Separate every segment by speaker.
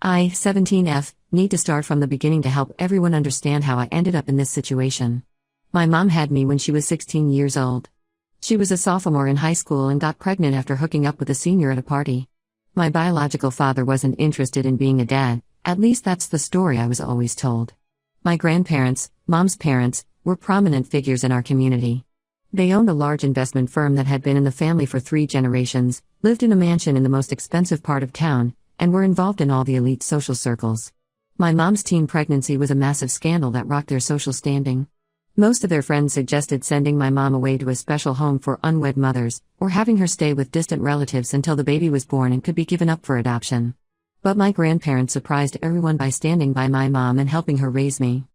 Speaker 1: I-17F, need to start from the beginning to help everyone understand how I ended up in this situation. My mom had me when she was 16 years old. She was a sophomore in high school and got pregnant after hooking up with a senior at a party. My biological father wasn't interested in being a dad, at least that's the story I was always told. My grandparents, mom's parents, were prominent figures in our community. They owned a large investment firm that had been in the family for 3 generations, lived in a mansion in the most expensive part of town, and were involved in all the elite social circles. My mom's teen pregnancy was a massive scandal that rocked their social standing. Most of their friends suggested sending my mom away to a special home for unwed mothers, or having her stay with distant relatives until the baby was born and could be given up for adoption. But my grandparents surprised everyone by standing by my mom and helping her raise me.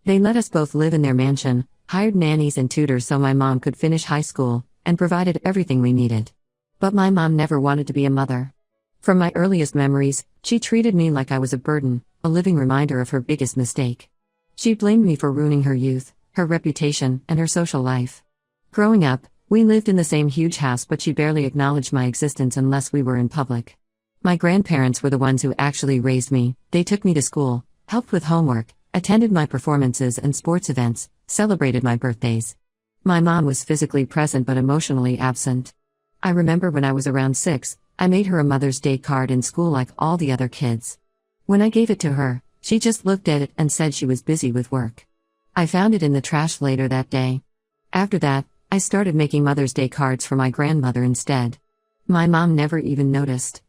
Speaker 1: They let us both live in their mansion, hired nannies and tutors so my mom could finish high school, and provided everything we needed. But my mom never wanted to be a mother. From my earliest memories, she treated me like I was a burden, a living reminder of her biggest mistake. She blamed me for ruining her youth, her reputation, and her social life. Growing up, we lived in the same huge house, but she barely acknowledged my existence unless we were in public. My grandparents were the ones who actually raised me. They took me to school, helped with homework, attended my performances and sports events, celebrated my birthdays. My mom was physically present but emotionally absent. I remember when I was around 6, I made her a Mother's Day card in school like all the other kids. When I gave it to her, she just looked at it and said she was busy with work. I found it in the trash later that day. After that, I started making Mother's Day cards for my grandmother instead. My mom never even noticed.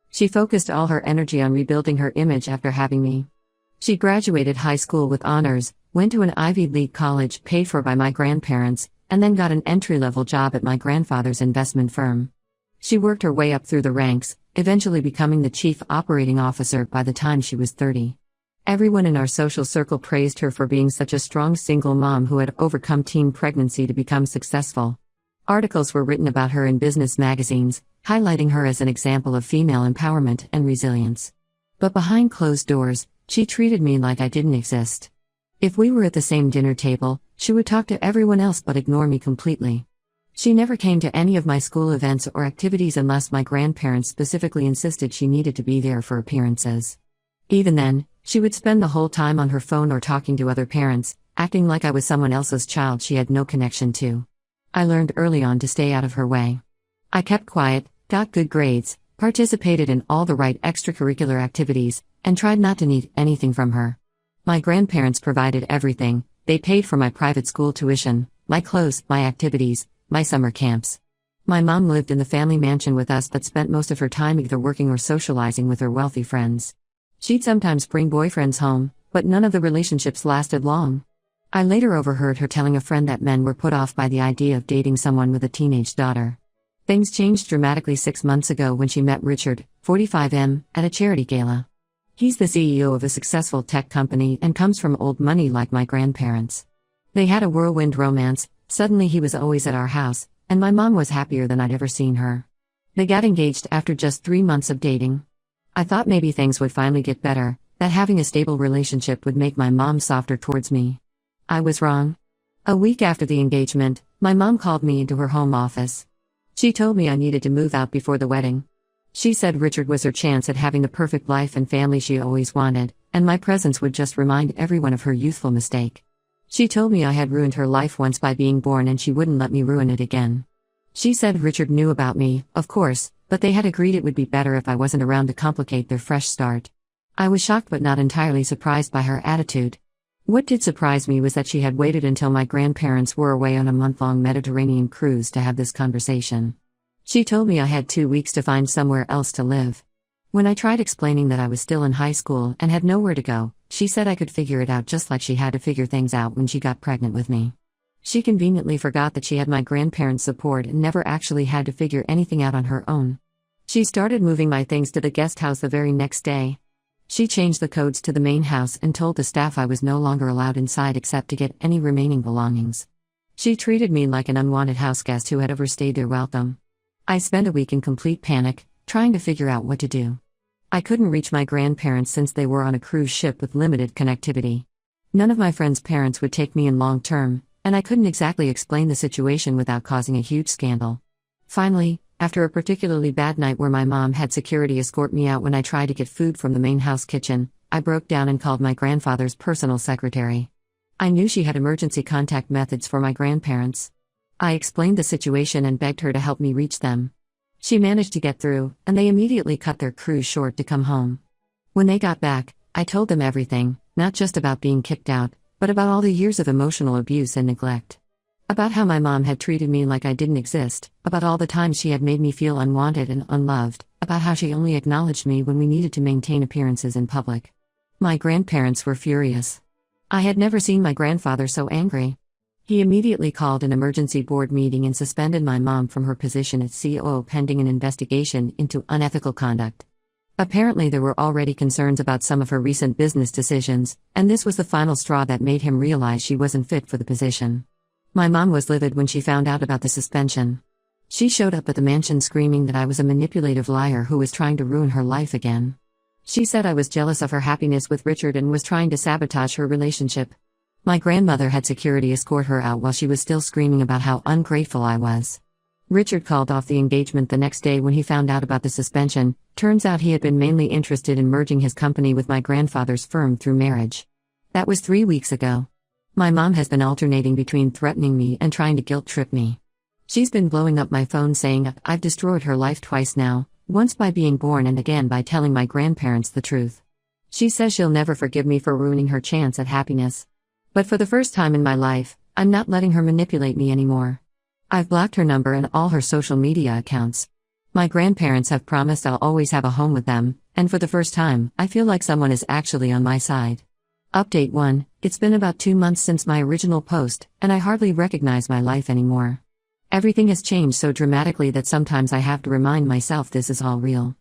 Speaker 1: She focused all her energy on rebuilding her image after having me. She graduated high school with honors, went to an Ivy League college paid for by my grandparents, and then got an entry-level job at my grandfather's investment firm. She worked her way up through the ranks, eventually becoming the chief operating officer by the time she was 30. Everyone in our social circle praised her for being such a strong single mom who had overcome teen pregnancy to become successful. Articles were written about her in business magazines, highlighting her as an example of female empowerment and resilience. But behind closed doors, she treated me like I didn't exist. If we were at the same dinner table, she would talk to everyone else but ignore me completely. She never came to any of my school events or activities unless my grandparents specifically insisted she needed to be there for appearances. Even then, she would spend the whole time on her phone or talking to other parents, acting like I was someone else's child she had no connection to. I learned early on to stay out of her way. I kept quiet, got good grades, participated in all the right extracurricular activities, and tried not to need anything from her. My grandparents provided everything. They paid for my private school tuition, my clothes, my activities, my summer camps. My mom lived in the family mansion with us but spent most of her time either working or socializing with her wealthy friends. She'd sometimes bring boyfriends home, but none of the relationships lasted long. I later overheard her telling a friend that men were put off by the idea of dating someone with a teenage daughter. Things changed dramatically 6 months ago when she met Richard, 45M, at a charity gala. He's the CEO of a successful tech company and comes from old money like my grandparents. They had a whirlwind romance. Suddenly he was always at our house, and my mom was happier than I'd ever seen her. They got engaged after just 3 months of dating. I thought maybe things would finally get better, that having a stable relationship would make my mom softer towards me. I was wrong. A week after the engagement, my mom called me into her home office. She told me I needed to move out before the wedding. She said Richard was her chance at having the perfect life and family she always wanted, and my presence would just remind everyone of her youthful mistake. She told me I had ruined her life once by being born and she wouldn't let me ruin it again. She said Richard knew about me, of course, but they had agreed it would be better if I wasn't around to complicate their fresh start. I was shocked but not entirely surprised by her attitude. What did surprise me was that she had waited until my grandparents were away on a month-long Mediterranean cruise to have this conversation. She told me I had 2 weeks to find somewhere else to live. When I tried explaining that I was still in high school and had nowhere to go, she said I could figure it out just like she had to figure things out when she got pregnant with me. She conveniently forgot that she had my grandparents' support and never actually had to figure anything out on her own. She started moving my things to the guest house the very next day. She changed the codes to the main house and told the staff I was no longer allowed inside except to get any remaining belongings. She treated me like an unwanted houseguest who had overstayed their welcome. I spent a week in complete panic, trying to figure out what to do. I couldn't reach my grandparents since they were on a cruise ship with limited connectivity. None of my friends' parents would take me in long term, and I couldn't exactly explain the situation without causing a huge scandal. Finally, After a particularly bad night where my mom had security escort me out when I tried to get food from the main house kitchen, I broke down and called my grandfather's personal secretary. I knew she had emergency contact methods for my grandparents. I explained the situation and begged her to help me reach them. She managed to get through, and they immediately cut their cruise short to come home. When they got back, I told them everything, not just about being kicked out, but about all the years of emotional abuse and neglect. About how my mom had treated me like I didn't exist, about all the times she had made me feel unwanted and unloved, about how she only acknowledged me when we needed to maintain appearances in public. My grandparents were furious. I had never seen my grandfather so angry. He immediately called an emergency board meeting and suspended my mom from her position as COO pending an investigation into unethical conduct. Apparently there were already concerns about some of her recent business decisions, and this was the final straw that made him realize she wasn't fit for the position. My mom was livid when she found out about the suspension. She showed up at the mansion screaming that I was a manipulative liar who was trying to ruin her life again. She said I was jealous of her happiness with Richard and was trying to sabotage her relationship. My grandmother had security escort her out while she was still screaming about how ungrateful I was. Richard called off the engagement the next day when he found out about the suspension. Turns out he had been mainly interested in merging his company with my grandfather's firm through marriage. That was 3 weeks ago. My mom has been alternating between threatening me and trying to guilt-trip me. She's been blowing up my phone saying I've destroyed her life twice now, once by being born and again by telling my grandparents the truth. She says she'll never forgive me for ruining her chance at happiness. But for the first time in my life, I'm not letting her manipulate me anymore. I've blocked her number and all her social media accounts. My grandparents have promised I'll always have a home with them, and for the first time, I feel like someone is actually on my side. Update 1. It's been about 2 months since my original post, and I hardly recognize my life anymore. Everything has changed so dramatically that sometimes I have to remind myself this is all real.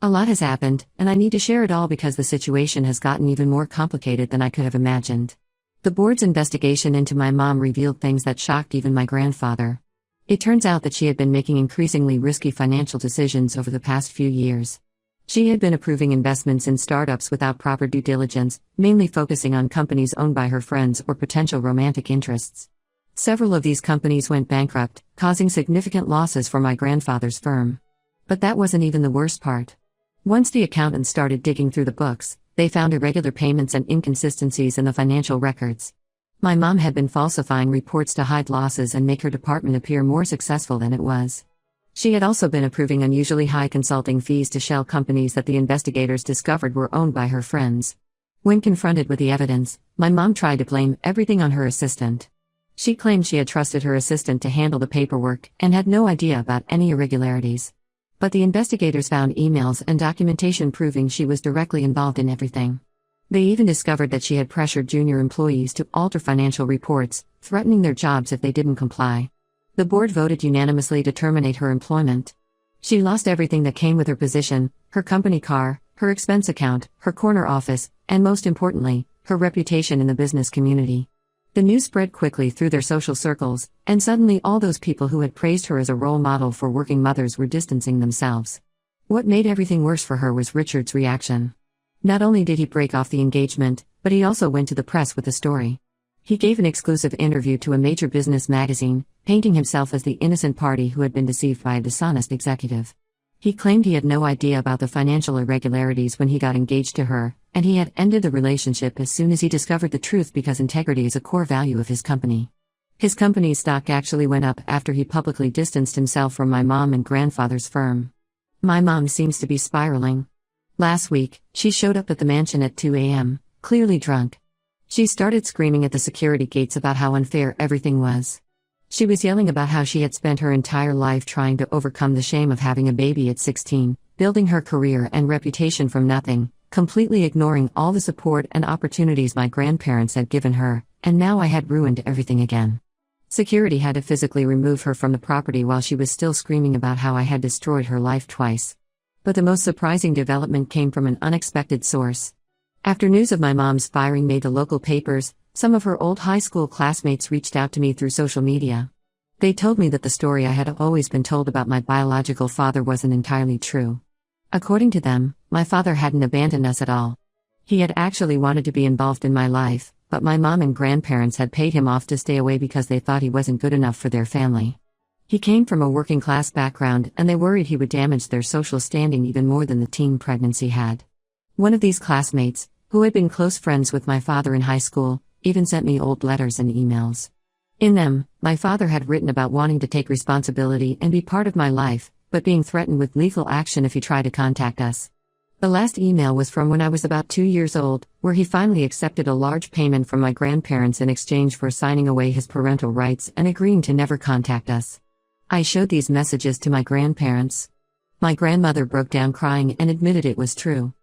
Speaker 1: A lot has happened, and I need to share it all because the situation has gotten even more complicated than I could have imagined. The board's investigation into my mom revealed things that shocked even my grandfather. It turns out that she had been making increasingly risky financial decisions over the past few years. She had been approving investments in startups without proper due diligence, mainly focusing on companies owned by her friends or potential romantic interests. Several of these companies went bankrupt, causing significant losses for my grandfather's firm. But that wasn't even the worst part. Once the accountants started digging through the books, they found irregular payments and inconsistencies in the financial records. My mom had been falsifying reports to hide losses and make her department appear more successful than it was. She had also been approving unusually high consulting fees to shell companies that the investigators discovered were owned by her friends. When confronted with the evidence, my mom tried to blame everything on her assistant. She claimed she had trusted her assistant to handle the paperwork and had no idea about any irregularities. But the investigators found emails and documentation proving she was directly involved in everything. They even discovered that she had pressured junior employees to alter financial reports, threatening their jobs if they didn't comply. The board voted unanimously to terminate her employment. She lost everything that came with her position: her company car, her expense account, her corner office, and most importantly, her reputation in the business community. The news spread quickly through their social circles, and suddenly all those people who had praised her as a role model for working mothers were distancing themselves. What made everything worse for her was Richard's reaction. Not only did he break off the engagement, but he also went to the press with the story. He gave an exclusive interview to a major business magazine, painting himself as the innocent party who had been deceived by a dishonest executive. He claimed he had no idea about the financial irregularities when he got engaged to her, and he had ended the relationship as soon as he discovered the truth because integrity is a core value of his company. His company's stock actually went up after he publicly distanced himself from my mom and grandfather's firm. My mom seems to be spiraling. Last week, she showed up at the mansion at 2 a.m., clearly drunk. She started screaming at the security gates about how unfair everything was. She was yelling about how she had spent her entire life trying to overcome the shame of having a baby at 16, building her career and reputation from nothing, completely ignoring all the support and opportunities my grandparents had given her, and now I had ruined everything again. Security had to physically remove her from the property while she was still screaming about how I had destroyed her life twice. But the most surprising development came from an unexpected source. After news of my mom's firing made the local papers, some of her old high school classmates reached out to me through social media. They told me that the story I had always been told about my biological father wasn't entirely true. According to them, my father hadn't abandoned us at all. He had actually wanted to be involved in my life, but my mom and grandparents had paid him off to stay away because they thought he wasn't good enough for their family. He came from a working class background, and they worried he would damage their social standing even more than the teen pregnancy had. One of these classmates, who had been close friends with my father in high school, even sent me old letters and emails. In them, my father had written about wanting to take responsibility and be part of my life, but being threatened with legal action if he tried to contact us. The last email was from when I was about 2 years old, where he finally accepted a large payment from my grandparents in exchange for signing away his parental rights and agreeing to never contact us. I showed these messages to my grandparents. My grandmother broke down crying and admitted it was true.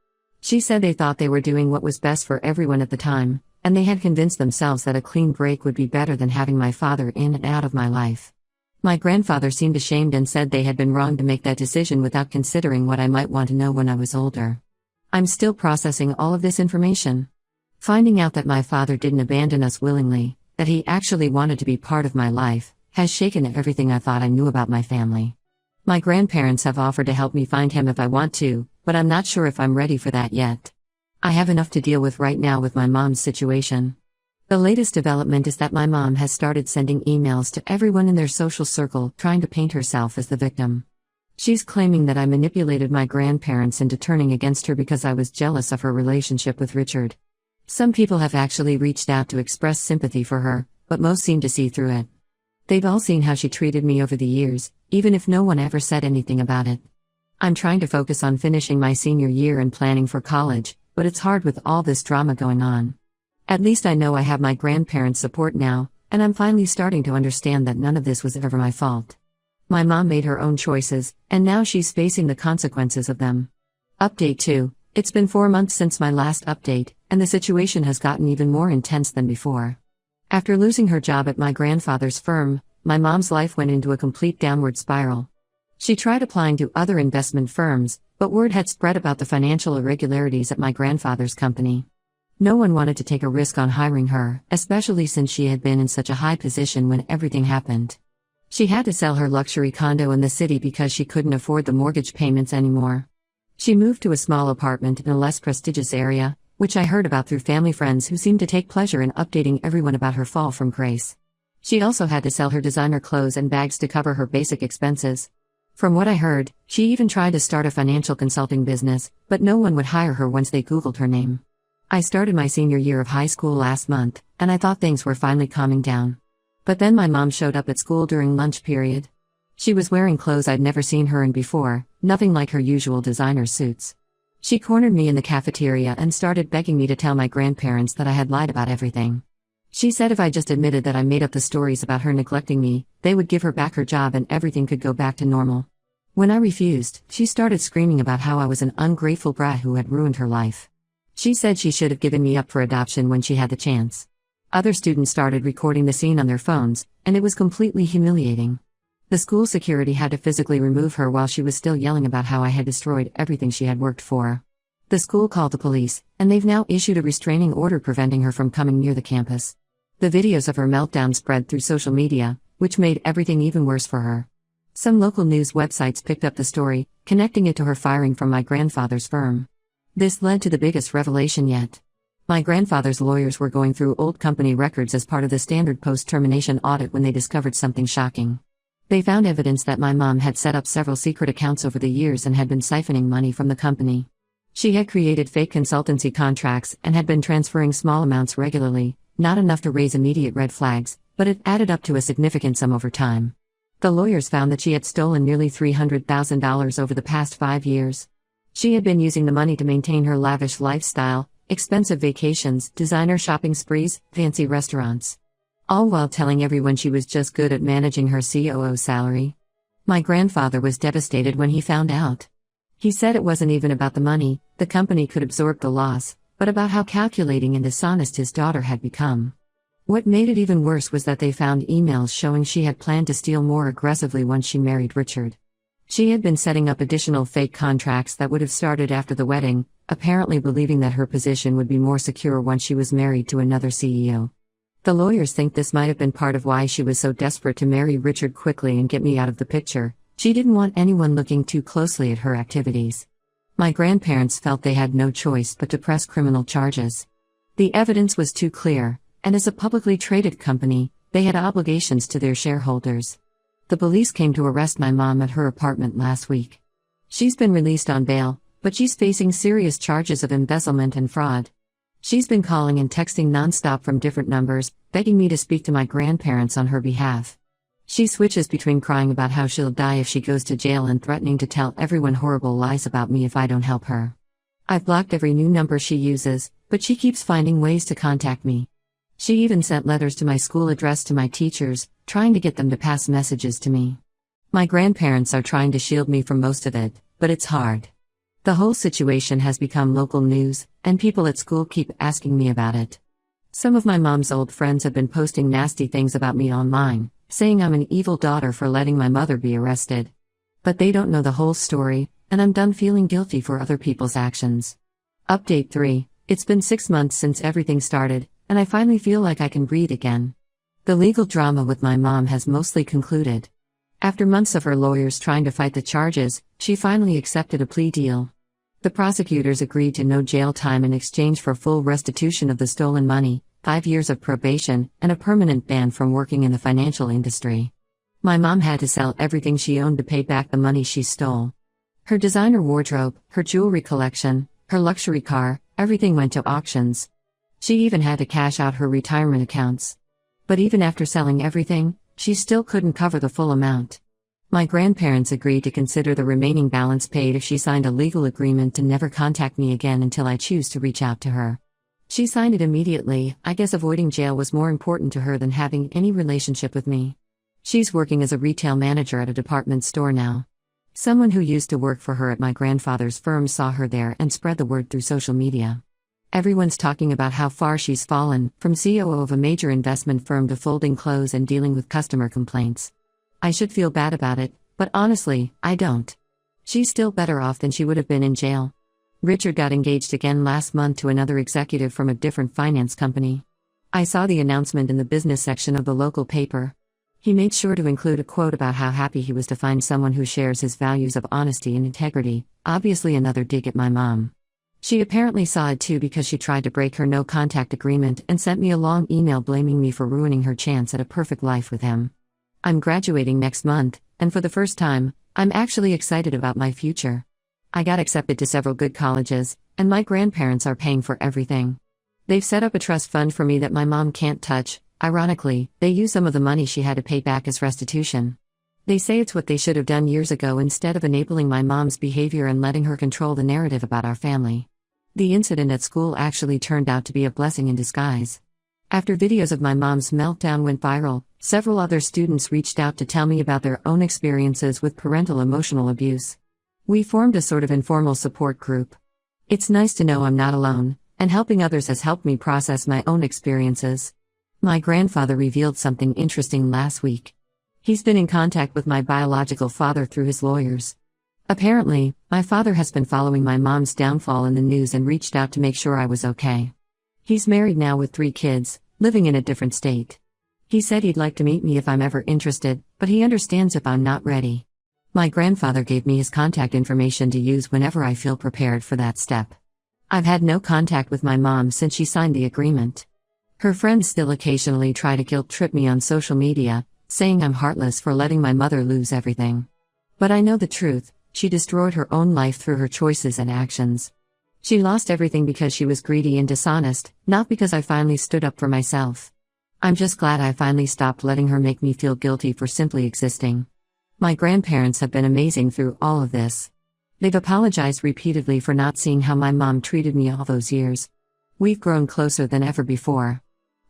Speaker 1: She said they thought they were doing what was best for everyone at the time, and they had convinced themselves that a clean break would be better than having my father in and out of my life. My grandfather seemed ashamed and said they had been wrong to make that decision without considering what I might want to know when I was older. I'm still processing all of this information. Finding out that my father didn't abandon us willingly, that he actually wanted to be part of my life, has shaken everything I thought I knew about my family. My grandparents have offered to help me find him if I want to, but I'm not sure if I'm ready for that yet. I have enough to deal with right now with my mom's situation. The latest development is that my mom has started sending emails to everyone in their social circle trying to paint herself as the victim. She's claiming that I manipulated my grandparents into turning against her because I was jealous of her relationship with Richard. Some people have actually reached out to express sympathy for her, but most seem to see through it. They've all seen how she treated me over the years, even if no one ever said anything about it. I'm trying to focus on finishing my senior year and planning for college, but it's hard with all this drama going on. At least I know I have my grandparents' support now, and I'm finally starting to understand that none of this was ever my fault. My mom made her own choices, and now she's facing the consequences of them. Update 2. It's been 4 months since my last update, and the situation has gotten even more intense than before. After losing her job at my grandfather's firm, my mom's life went into a complete downward spiral. She tried applying to other investment firms, but word had spread about the financial irregularities at my grandfather's company. No one wanted to take a risk on hiring her, especially since she had been in such a high position when everything happened. She had to sell her luxury condo in the city because she couldn't afford the mortgage payments anymore. She moved to a small apartment in a less prestigious area, which I heard about through family friends who seemed to take pleasure in updating everyone about her fall from grace. She also had to sell her designer clothes and bags to cover her basic expenses. From what I heard, she even tried to start a financial consulting business, but no one would hire her once they Googled her name. I started my senior year of high school last month, and I thought things were finally calming down. But then my mom showed up at school during lunch period. She was wearing clothes I'd never seen her in before, nothing like her usual designer suits. She cornered me in the cafeteria and started begging me to tell my grandparents that I had lied about everything. She said if I just admitted that I made up the stories about her neglecting me, they would give her back her job and everything could go back to normal. When I refused, she started screaming about how I was an ungrateful brat who had ruined her life. She said she should have given me up for adoption when she had the chance. Other students started recording the scene on their phones, and it was completely humiliating. The school security had to physically remove her while she was still yelling about how I had destroyed everything she had worked for. The school called the police, and they've now issued a restraining order preventing her from coming near the campus. The videos of her meltdown spread through social media, which made everything even worse for her. Some local news websites picked up the story, connecting it to her firing from my grandfather's firm. This led to the biggest revelation yet. My grandfather's lawyers were going through old company records as part of the standard post-termination audit when they discovered something shocking. They found evidence that my mom had set up several secret accounts over the years and had been siphoning money from the company. She had created fake consultancy contracts and had been transferring small amounts regularly, not enough to raise immediate red flags, but it added up to a significant sum over time. The lawyers found that she had stolen nearly $300,000 over the past 5 years. She had been using the money to maintain her lavish lifestyle, expensive vacations, designer shopping sprees, fancy restaurants. All while telling everyone she was just good at managing her COO salary. My grandfather was devastated when he found out. He said it wasn't even about the money, the company could absorb the loss, but about how calculating and dishonest his daughter had become. What made it even worse was that they found emails showing she had planned to steal more aggressively once she married Richard. She had been setting up additional fake contracts that would have started after the wedding, apparently believing that her position would be more secure once she was married to another CEO. The lawyers think this might have been part of why she was so desperate to marry Richard quickly and get me out of the picture. She didn't want anyone looking too closely at her activities. My grandparents felt they had no choice but to press criminal charges. The evidence was too clear, and as a publicly traded company, they had obligations to their shareholders. The police came to arrest my mom at her apartment last week. She's been released on bail, but she's facing serious charges of embezzlement and fraud. She's been calling and texting nonstop from different numbers, begging me to speak to my grandparents on her behalf. She switches between crying about how she'll die if she goes to jail and threatening to tell everyone horrible lies about me if I don't help her. I've blocked every new number she uses, but she keeps finding ways to contact me. She even sent letters to my school addressed to my teachers, trying to get them to pass messages to me. My grandparents are trying to shield me from most of it, but it's hard. The whole situation has become local news, and people at school keep asking me about it. Some of my mom's old friends have been posting nasty things about me online, saying I'm an evil daughter for letting my mother be arrested. But they don't know the whole story, and I'm done feeling guilty for other people's actions. Update 3. It's been 6 months since everything started, and I finally feel like I can breathe again. The legal drama with my mom has mostly concluded. After months of her lawyers trying to fight the charges, she finally accepted a plea deal. The prosecutors agreed to no jail time in exchange for full restitution of the stolen money, 5 years of probation, and a permanent ban from working in the financial industry. My mom had to sell everything she owned to pay back the money she stole. Her designer wardrobe, her jewelry collection, her luxury car, everything went to auctions. She even had to cash out her retirement accounts. But even after selling everything, she still couldn't cover the full amount. My grandparents agreed to consider the remaining balance paid if she signed a legal agreement to never contact me again until I choose to reach out to her. She signed it immediately. I guess avoiding jail was more important to her than having any relationship with me. She's working as a retail manager at a department store now. Someone who used to work for her at my grandfather's firm saw her there and spread the word through social media. Everyone's talking about how far she's fallen, from COO of a major investment firm to folding clothes and dealing with customer complaints. I should feel bad about it, but honestly, I don't. She's still better off than she would have been in jail. Richard got engaged again last month to another executive from a different finance company. I saw the announcement in the business section of the local paper. He made sure to include a quote about how happy he was to find someone who shares his values of honesty and integrity, obviously another dig at my mom. She apparently saw it too because she tried to break her no-contact agreement and sent me a long email blaming me for ruining her chance at a perfect life with him. I'm graduating next month, and for the first time, I'm actually excited about my future. I got accepted to several good colleges, and my grandparents are paying for everything. They've set up a trust fund for me that my mom can't touch. Ironically, they use some of the money she had to pay back as restitution. They say it's what they should have done years ago instead of enabling my mom's behavior and letting her control the narrative about our family. The incident at school actually turned out to be a blessing in disguise. After videos of my mom's meltdown went viral, several other students reached out to tell me about their own experiences with parental emotional abuse. We formed a sort of informal support group. It's nice to know I'm not alone, and helping others has helped me process my own experiences. My grandfather revealed something interesting last week. He's been in contact with my biological father through his lawyers. Apparently, my father has been following my mom's downfall in the news and reached out to make sure I was okay. He's married now with 3 kids, living in a different state. He said he'd like to meet me if I'm ever interested, but he understands if I'm not ready. My grandfather gave me his contact information to use whenever I feel prepared for that step. I've had no contact with my mom since she signed the agreement. Her friends still occasionally try to guilt-trip me on social media, saying I'm heartless for letting my mother lose everything. But I know the truth, she destroyed her own life through her choices and actions. She lost everything because she was greedy and dishonest, not because I finally stood up for myself. I'm just glad I finally stopped letting her make me feel guilty for simply existing. My grandparents have been amazing through all of this. They've apologized repeatedly for not seeing how my mom treated me all those years. We've grown closer than ever before.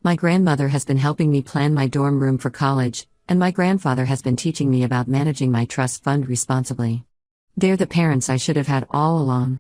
Speaker 1: My grandmother has been helping me plan my dorm room for college, and my grandfather has been teaching me about managing my trust fund responsibly. They're the parents I should have had all along.